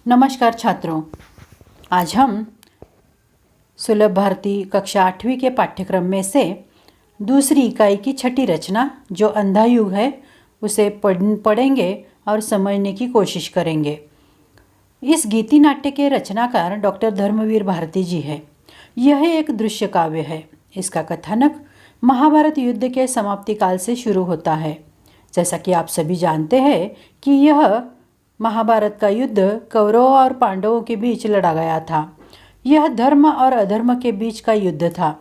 नमस्कार छात्रों, आज हम सुलभ भारती कक्षा 8वीं के पाठ्यक्रम में से दूसरी इकाई की छठी रचना जो अंधा युग है उसे पढ़ेंगे और समझने की कोशिश करेंगे। इस गीति नाट्य के रचनाकार डॉक्टर धर्मवीर भारती जी है। यह एक दृश्य काव्य है। इसका कथानक महाभारत युद्ध के समाप्ति काल से शुरू होता है। जैसा कि आप सभी जानते हैं कि यह महाभारत का युद्ध कौरवों और पांडवों के बीच लड़ा गया था। यह धर्म और अधर्म के बीच का युद्ध था।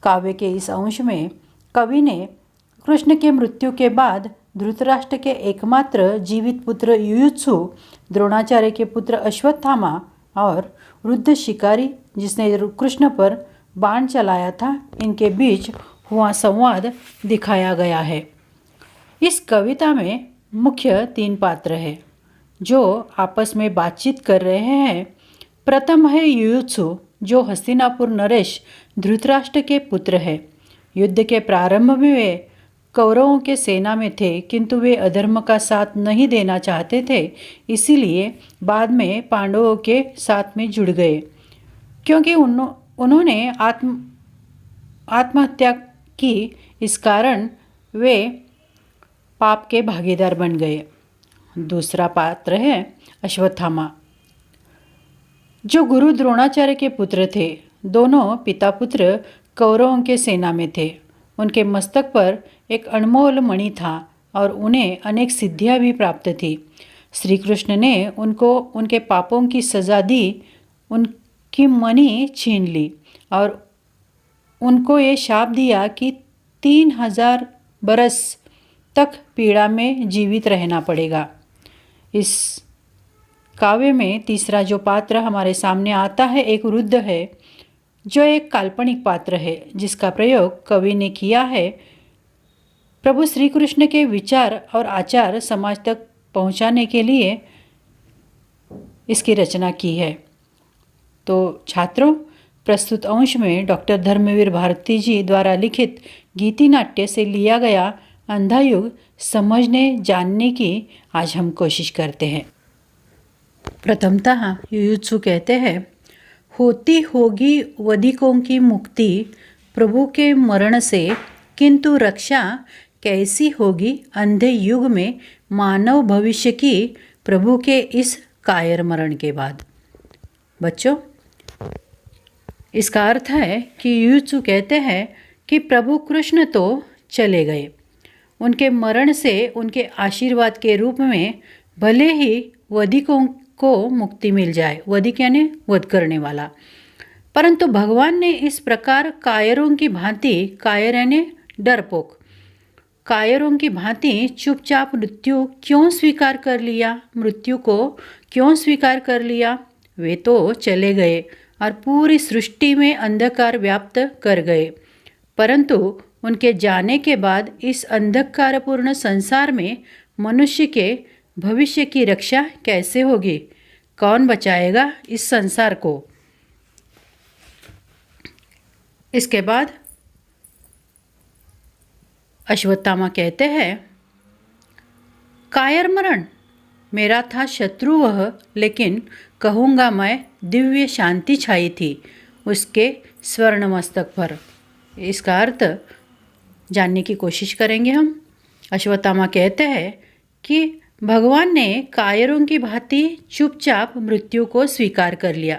काव्य के इस अंश में कवि ने कृष्ण के मृत्यु के बाद धृतराष्ट्र के एकमात्र जीवित पुत्र युयुत्सु, द्रोणाचार्य के पुत्र अश्वत्थामा और वृद्ध शिकारी जिसने कृष्ण पर बाण चलाया था, इनके बीच हुआ संवाद दिखाया गया है। इस कविता में मुख्य 3 पात्र हैं जो आपस में बातचीत कर रहे हैं। प्रथम है युयुत्सु जो हस्तिनापुर नरेश धृतराष्ट्र के पुत्र है। युद्ध के प्रारंभ में वे कौरवों के सेना में थे, किंतु वे अधर्म का साथ नहीं देना चाहते थे, इसीलिए बाद में पांडवों के साथ में जुड़ गए। क्योंकि उन्होंने आत्महत्या की, इस कारण वे पाप के भागीदार बन गए। दूसरा पात्र है अश्वत्थामा जो गुरु द्रोणाचार्य के पुत्र थे। दोनों पिता पुत्र कौरवों के सेना में थे। उनके मस्तक पर एक अनमोल मणि था और उन्हें अनेक सिद्धियां भी प्राप्त थी। श्री कृष्ण ने उनको उनके पापों की सज़ा दी, उनकी मणि छीन ली और उनको ये शाप दिया कि 3000 बरस तक पीड़ा में जीवित रहना पड़ेगा। इस काव्य में तीसरा जो पात्र हमारे सामने आता है, एक वृद्ध है जो एक काल्पनिक पात्र है जिसका प्रयोग कवि ने किया है प्रभु श्री कृष्ण के विचार और आचार समाज तक पहुंचाने के लिए इसकी रचना की है। तो छात्रों, प्रस्तुत अंश में डॉक्टर धर्मवीर भारती जी द्वारा लिखित गीति नाट्य से लिया गया अंधा युग समझने जानने की आज हम कोशिश करते हैं। प्रथमतः युयुत्सु कहते हैं, होती होगी वधिकों की मुक्ति प्रभु के मरण से, किंतु रक्षा कैसी होगी अंधे युग में मानव भविष्य की प्रभु के इस कायर मरण के बाद। बच्चों, इसका अर्थ है कि युयुत्सु कहते हैं कि प्रभु कृष्ण तो चले गए, उनके मरण से उनके आशीर्वाद के रूप में भले ही वधिकों को मुक्ति मिल जाए। वधिक यानी वध करने वाला, परंतु भगवान ने इस प्रकार कायरों की भांति, कायर यानी डरपोक, कायरों की भांति चुपचाप मृत्यु को क्यों स्वीकार कर लिया। वे तो चले गए और पूरी सृष्टि में अंधकार व्याप्त कर गए, परंतु उनके जाने के बाद इस अंधकारपूर्ण संसार में मनुष्य के भविष्य की रक्षा कैसे होगी? कौन बचाएगा इस संसार को? इसके बाद अश्वत्थामा कहते हैं, कायर मरण मेरा था शत्रु वह, लेकिन कहूँगा मैं दिव्य शांति छाई थी उसके स्वर्ण मस्तक पर। इसका अर्थ जानने की कोशिश करेंगे हम। अश्वत्थामा कहते हैं कि भगवान ने कायरों की भांति चुपचाप मृत्यु को स्वीकार कर लिया।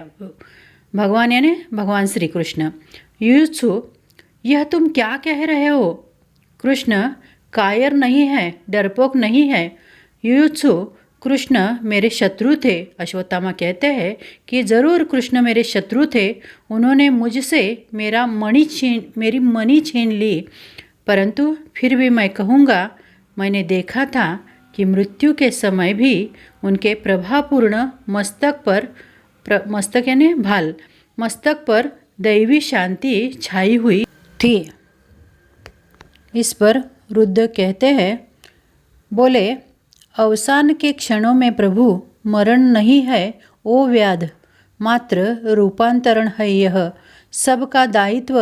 भगवान यानी भगवान श्री कृष्ण। युयुत्सु, यह तुम क्या कह रहे हो? कृष्ण कायर नहीं है, डरपोक नहीं है। युयुत्सु, कृष्ण मेरे शत्रु थे। अश्वत्थामा कहते हैं कि ज़रूर कृष्ण मेरे शत्रु थे। उन्होंने मुझसे मेरी मणि छीन ली, परंतु फिर भी मैं कहूँगा, मैंने देखा था कि मृत्यु के समय भी उनके प्रभापूर्ण मस्तक पर दैवी शांति छाई हुई थी। इस पर वृद्ध कहते हैं, बोले, अवसान के क्षणों में प्रभु मरण नहीं है ओ व्याध, मात्र रूपांतरण है यह। सबका दायित्व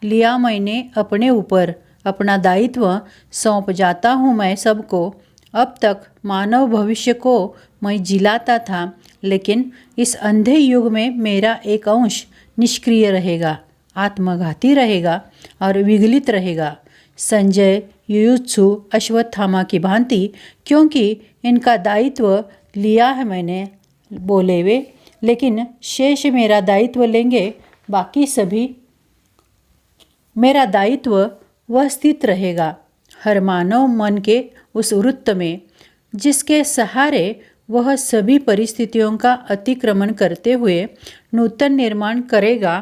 लिया मैंने अपने ऊपर, अपना दायित्व सौंप जाता हूँ मैं सबको। अब तक मानव भविष्य को मैं जिलाता था, लेकिन इस अंधे युग में मेरा एक अंश निष्क्रिय रहेगा, आत्मघाती रहेगा और विगलित रहेगा। संजय, युयुत्सु, अश्वत्थामा की भांति, क्योंकि इनका दायित्व लिया है मैंने, बोले वे, लेकिन शेष मेरा दायित्व लेंगे बाकी सभी। मेरा दायित्व वह स्थित रहेगा हर मानव मन के उस वृत्त में जिसके सहारे वह सभी परिस्थितियों का अतिक्रमण करते हुए नूतन निर्माण करेगा।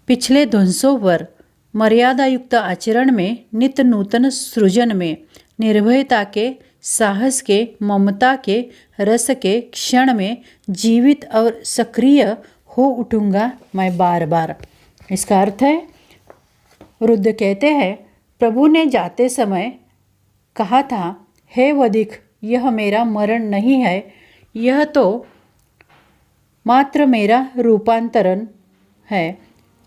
पिछले ध्वंसों पर मर्यादायुक्त आचरण में, नित्य नूतन सृजन में, निर्भयता के, साहस के, ममता के, रस के क्षण में जीवित और सक्रिय हो उठूंगा मैं बार बार। इसका अर्थ है, रुद्र कहते हैं, प्रभु ने जाते समय कहा था, हे वधिक, यह मेरा मरण नहीं है, यह तो मात्र मेरा रूपांतरण है।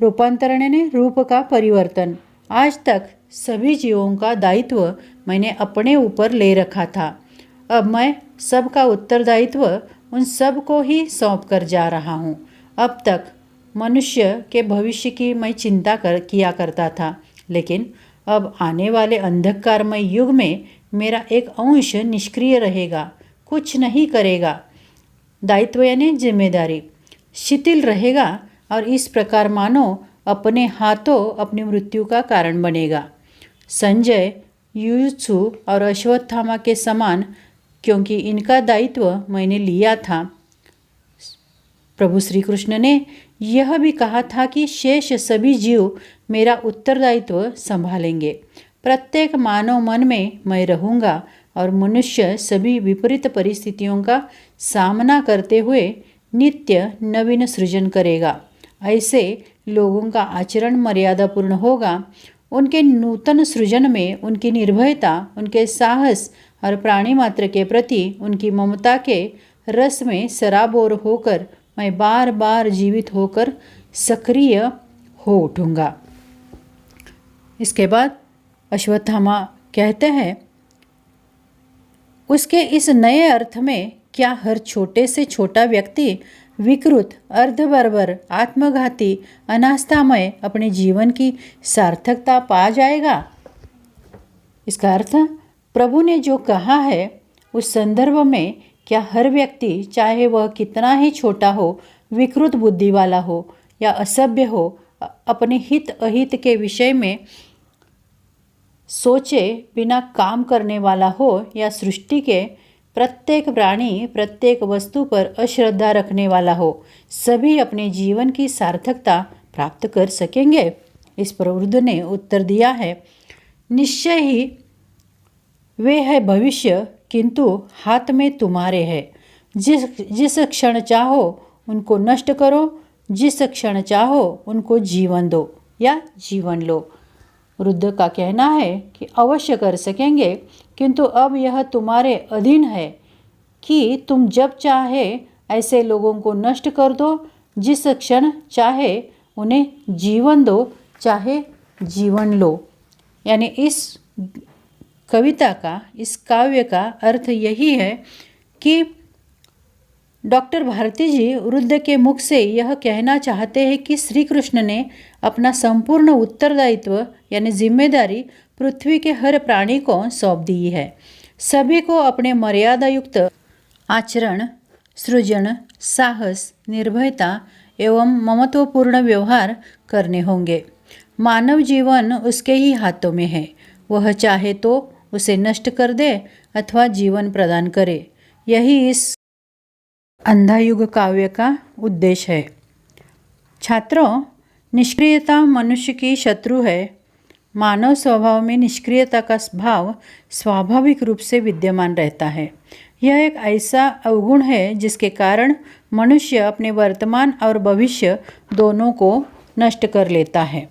रूपांतरण यानी रूप का परिवर्तन। आज तक सभी जीवों का दायित्व मैंने अपने ऊपर ले रखा था। अब मैं सबका उत्तरदायित्व उन सब को ही सौंप कर जा रहा हूँ। अब तक मनुष्य के भविष्य की मैं चिंता किया करता था, लेकिन अब आने वाले अंधकारमय युग में मेरा एक अंश निष्क्रिय रहेगा, कुछ नहीं करेगा। दायित्व यानी जिम्मेदारी शिथिल रहेगा और इस प्रकार मानो अपने हाथों अपनी मृत्यु का कारण बनेगा। संजय, युयुत्सु और अश्वत्थामा के समान, क्योंकि इनका दायित्व मैंने लिया था। प्रभु श्री कृष्ण ने यह भी कहा था कि शेष सभी जीव मेरा उत्तरदायित्व संभालेंगे। प्रत्येक मानव मन में मैं रहूँगा और मनुष्य सभी विपरीत परिस्थितियों का सामना करते हुए नित्य नवीन सृजन करेगा। ऐसे लोगों का आचरण मर्यादापूर्ण होगा। उनके नूतन सृजन में उनकी निर्भयता, उनके साहस और प्राणी मात्र के प्रति उनकी ममता के रस में सराबोर होकर मैं बार बार जीवित होकर सक्रिय हो उठूँगा। इसके बाद अश्वत्थामा कहते हैं, उसके इस नए अर्थ में क्या हर छोटे से छोटा व्यक्ति विकृत, अर्धबर्बर, आत्मघाती, अनास्थामय अपने जीवन की सार्थकता पा जाएगा? इसका अर्थ, प्रभु ने जो कहा है उस संदर्भ में क्या हर व्यक्ति, चाहे वह कितना ही छोटा हो, विकृत बुद्धि वाला हो या असभ्य हो, अपने हित अहित के विषय में सोचे बिना काम करने वाला हो या सृष्टि के प्रत्येक प्राणी, प्रत्येक वस्तु पर अश्रद्धा रखने वाला हो, सभी अपने जीवन की सार्थकता प्राप्त कर सकेंगे? इस पर वृद्ध ने उत्तर दिया है, निश्चय ही वे है भविष्य, किंतु हाथ में तुम्हारे है। जिस क्षण चाहो उनको नष्ट करो, जिस क्षण चाहो उनको जीवन दो या जीवन लो। वृद्ध का कहना है कि अवश्य कर सकेंगे, किंतु अब यह तुम्हारे अधीन है कि तुम जब चाहे ऐसे लोगों को नष्ट कर दो, जिस क्षण चाहे उन्हें जीवन दो, चाहे जीवन लो। यानी इस कविता का, इस काव्य का अर्थ यही है कि डॉक्टर भारती जी वृद्ध के मुख से यह कहना चाहते हैं कि श्री कृष्ण ने अपना संपूर्ण उत्तरदायित्व यानी जिम्मेदारी पृथ्वी के हर प्राणी को सौंप दी है। सभी को अपने मर्यादायुक्त आचरण, सृजन, साहस, निर्भयता एवं ममत्वपूर्ण व्यवहार करने होंगे। मानव जीवन उसके ही हाथों में है। वह चाहे तो उसे नष्ट कर दे अथवा जीवन प्रदान करे। यही इस अंधायुग काव्य का उद्देश्य है। छात्रों, निष्क्रियता मनुष्य की शत्रु है। मानव स्वभाव में निष्क्रियता का भाव स्वाभाविक रूप से विद्यमान रहता है। यह एक ऐसा अवगुण है जिसके कारण मनुष्य अपने वर्तमान और भविष्य दोनों को नष्ट कर लेता है।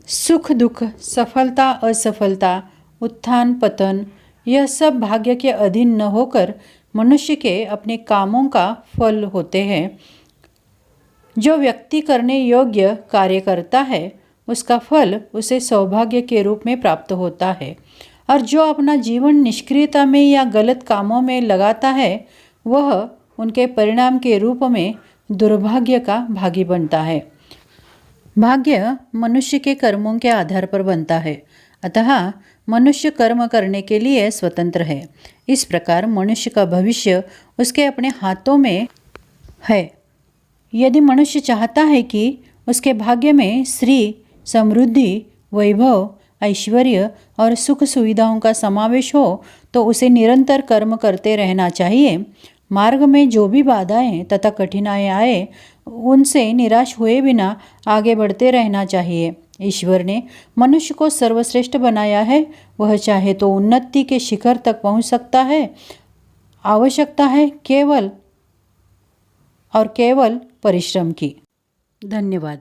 सुख दुख, सफलता असफलता, उत्थान पतन, यह सब भाग्य के अधीन न होकर मनुष्य के अपने कामों का फल होते हैं। जो व्यक्ति करने योग्य कार्य करता है उसका फल उसे सौभाग्य के रूप में प्राप्त होता है। और जो अपना जीवन निष्क्रियता में या गलत कामों में लगाता है वह उनके परिणाम के रूप में दुर्भाग्य का भागी बनता है। भाग्य मनुष्य के कर्मों के आधार पर बनता है, अतः मनुष्य कर्म करने के लिए स्वतंत्र है। इस प्रकार मनुष्य का भविष्य उसके अपने हाथों में है। यदि मनुष्य चाहता है कि उसके भाग्य में श्री, समृद्धि, वैभव, ऐश्वर्य और सुख सुविधाओं का समावेश हो तो उसे निरंतर कर्म करते रहना चाहिए। मार्ग में जो भी बाधाएं तथा कठिनाइयाँ आए उनसे निराश हुए बिना आगे बढ़ते रहना चाहिए। ईश्वर ने मनुष्य को सर्वश्रेष्ठ बनाया है, वह चाहे तो उन्नति के शिखर तक पहुंच सकता है। आवश्यकता है केवल और केवल परिश्रम की। धन्यवाद।